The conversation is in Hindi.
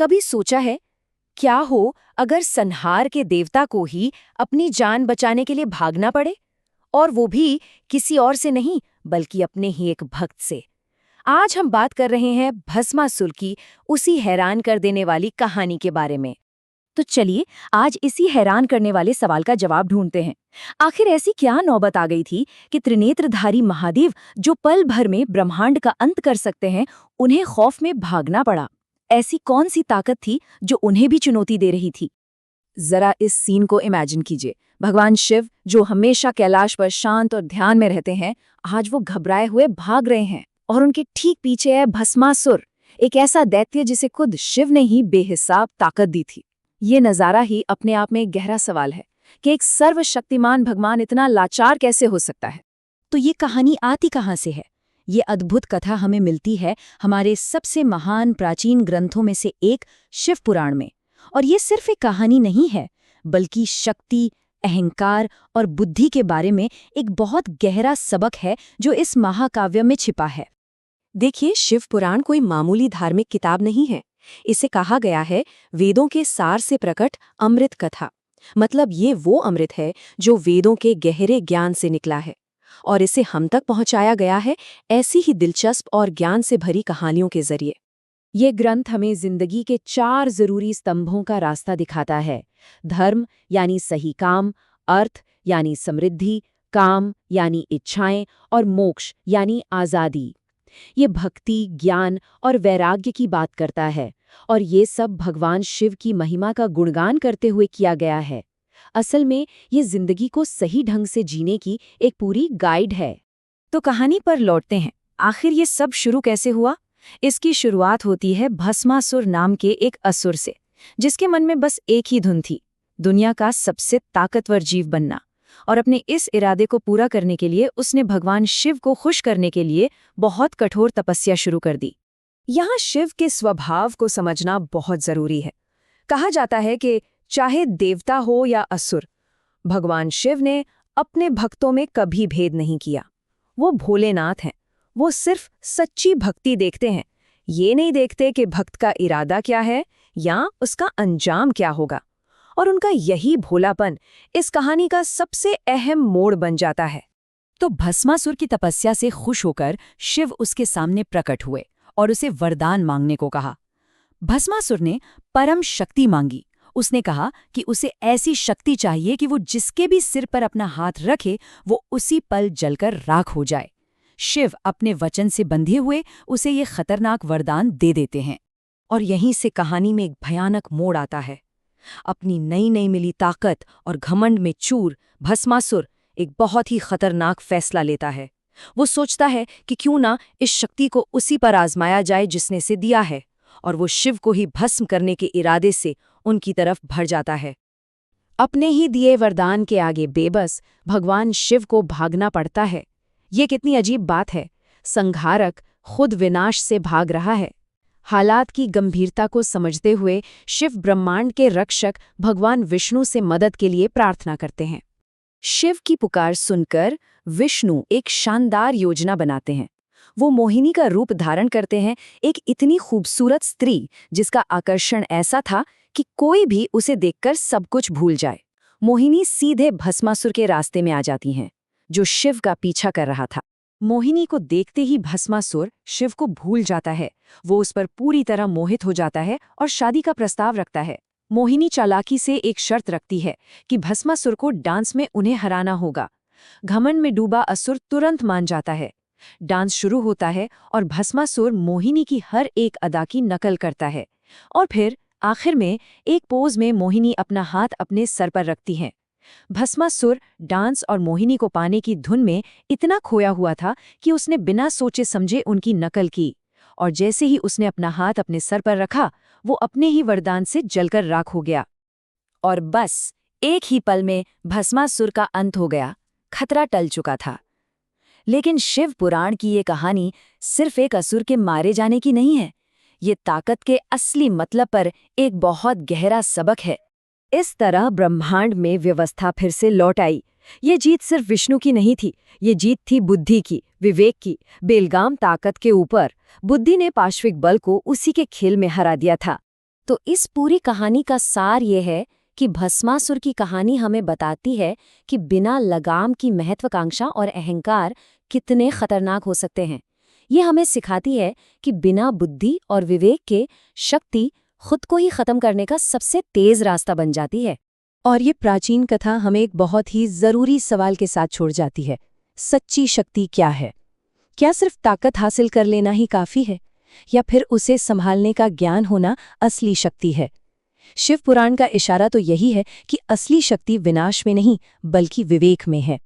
कभी सोचा है क्या हो अगर संहार के देवता को ही अपनी जान बचाने के लिए भागना पड़े, और वो भी किसी और से नहीं बल्कि अपने ही एक भक्त से। आज हम बात कर रहे हैं भस्मासुर की उसी हैरान कर देने वाली कहानी के बारे में। तो चलिए आज इसी हैरान करने वाले सवाल का जवाब ढूंढते हैं। आखिर ऐसी क्या नौबत आ गई थी कि त्रिनेत्रधारी महादेव जो पल भर में ब्रह्मांड का अंत कर सकते हैं, उन्हें खौफ में भागना पड़ा। ऐसी कौन सी ताकत थी जो उन्हें भी चुनौती दे रही थी? जरा इस सीन को इमेजिन कीजिए। भगवान शिव जो हमेशा कैलाश पर शांत और ध्यान में रहते हैं, आज वो घबराए हुए भाग रहे हैं और उनके ठीक पीछे है भस्मासुर, एक ऐसा दैत्य जिसे खुद शिव ने ही बेहिसाब ताकत दी थी। ये नज़ारा ही अपने आप में एक गहरा सवाल है कि एक सर्वशक्तिमान भगवान इतना लाचार कैसे हो सकता है। तो ये कहानी आती कहाँ से है? ये अद्भुत कथा हमें मिलती है हमारे सबसे महान प्राचीन ग्रंथों में से एक शिव पुराण में। और ये सिर्फ एक कहानी नहीं है, बल्कि शक्ति, अहंकार और बुद्धि के बारे में एक बहुत गहरा सबक है जो इस महाकाव्य में छिपा है। देखिए, शिव पुराण कोई मामूली धार्मिक किताब नहीं है। इसे कहा गया है वेदों के सार से प्रकट अमृत कथा। मतलब ये वो अमृत है जो वेदों के गहरे ज्ञान से निकला है और इसे हम तक पहुंचाया गया है ऐसी ही दिलचस्प और ज्ञान से भरी कहानियों के जरिए। ये ग्रंथ हमें जिंदगी के 4 जरूरी स्तंभों का रास्ता दिखाता है। धर्म यानी सही काम, अर्थ यानी समृद्धि, काम यानी इच्छाएं और मोक्ष यानी आज़ादी। ये भक्ति, ज्ञान और वैराग्य की बात करता है और ये सब भगवान शिव की महिमा का गुणगान करते हुए किया गया है। असल में ये जिंदगी को सही ढंग से जीने की एक पूरी गाइड है। तो कहानी पर लौटते हैं। आखिर ये सब शुरू कैसे हुआ? इसकी शुरुआत होती है भस्मासुर नाम के एक असुर से, जिसके मन में बस एक ही धुन थी, दुनिया का सबसे ताकतवर जीव बनना। और अपने इस इरादे को पूरा करने के लिए उसने भगवान शिव को खुश करने के लिए बहुत कठोर तपस्या शुरू कर दी। यहाँ शिव के स्वभाव को समझना बहुत जरूरी है। कहा जाता है कि चाहे देवता हो या असुर, भगवान शिव ने अपने भक्तों में कभी भेद नहीं किया। वो भोलेनाथ हैं। वो सिर्फ सच्ची भक्ति देखते हैं। ये नहीं देखते कि भक्त का इरादा क्या है या उसका अंजाम क्या होगा। और उनका यही भोलापन इस कहानी का सबसे अहम मोड़ बन जाता है। तो भस्मासुर की तपस्या से खुश होकर शिव उसके सामने प्रकट हुए और उसे वरदान मांगने को कहा। भस्मासुर ने परम शक्ति मांगी। उसने कहा कि उसे ऐसी शक्ति चाहिए कि वो जिसके भी सिर पर अपना हाथ रखे वो उसी पल जलकर राख हो जाए। शिव अपने वचन से बंधे हुए उसे ये खतरनाक वरदान दे देते हैं। और यहीं से कहानी में एक भयानक मोड़ आता है। अपनी नई नई मिली ताकत और घमंड में चूर भस्मासुर एक बहुत ही खतरनाक फैसला लेता है। वो सोचता है कि क्यों ना इस शक्ति को उसी पर आजमाया जाए जिसने इसे दिया है, और वो शिव को ही भस्म करने के इरादे से उनकी तरफ बढ़ जाता है। अपने ही दिए वरदान के आगे बेबस भगवान शिव को भागना पड़ता है। ये कितनी अजीब बात है। संहारक खुद विनाश से भाग रहा है। हालात की गंभीरता को समझते हुए शिव ब्रह्मांड के रक्षक भगवान विष्णु से मदद के लिए प्रार्थना करते हैं। शिव की पुकार सुनकर विष्णु एक शानदार योजना बनाते हैं। वो मोहिनी का रूप धारण करते हैं, एक इतनी खूबसूरत स्त्री जिसका आकर्षण ऐसा था कि कोई भी उसे देखकर सब कुछ भूल जाए। मोहिनी सीधे भस्मासुर के रास्ते में आ जाती हैं, जो शिव का पीछा कर रहा था। मोहिनी को देखते ही भस्मासुर शिव को भूल जाता है। वो उस पर पूरी तरह मोहित हो जाता है और शादी का प्रस्ताव रखता है। मोहिनी चालाकी से एक शर्त रखती है कि भस्मासुर को डांस में उन्हें हराना होगा। घमंड में डूबा असुर तुरंत मान जाता है। डांस शुरू होता है और भस्मासुर मोहिनी की हर एक अदा की नकल करता है। और फिर आखिर में एक पोज में मोहिनी अपना हाथ अपने सर पर रखती है। भस्मासुर डांस और मोहिनी को पाने की धुन में इतना खोया हुआ था कि उसने बिना सोचे समझे उनकी नकल की, और जैसे ही उसने अपना हाथ अपने सर पर रखा, वो अपने ही वरदान से जलकर राख हो गया। और बस एक ही पल में भस्मासुर का अंत हो गया। खतरा टल चुका था। लेकिन शिव पुराण की ये कहानी सिर्फ एक असुर के मारे जाने की नहीं है। ये ताकत के असली मतलब पर एक बहुत गहरा सबक है। इस तरह ब्रह्मांड में व्यवस्था फिर से लौट आई। ये जीत सिर्फ विष्णु की नहीं थी, ये जीत थी बुद्धि की, विवेक की, बेलगाम ताकत के ऊपर। बुद्धि ने पाश्विक बल को उसी के खेल में हरा दिया था। तो इस पूरी कहानी का सार ये है कि भस्मासुर की कहानी हमें बताती है कि बिना लगाम की महत्वाकांक्षा और अहंकार कितने खतरनाक हो सकते हैं। ये हमें सिखाती है कि बिना बुद्धि और विवेक के शक्ति खुद को ही खत्म करने का सबसे तेज रास्ता बन जाती है। और ये प्राचीन कथा हमें एक बहुत ही जरूरी सवाल के साथ छोड़ जाती है। सच्ची शक्ति क्या है? क्या सिर्फ ताकत हासिल कर लेना ही काफी है, या फिर उसे संभालने का ज्ञान होना असली शक्ति है? शिव पुराण का इशारा तो यही है कि असली शक्ति विनाश में नहीं बल्कि विवेक में है।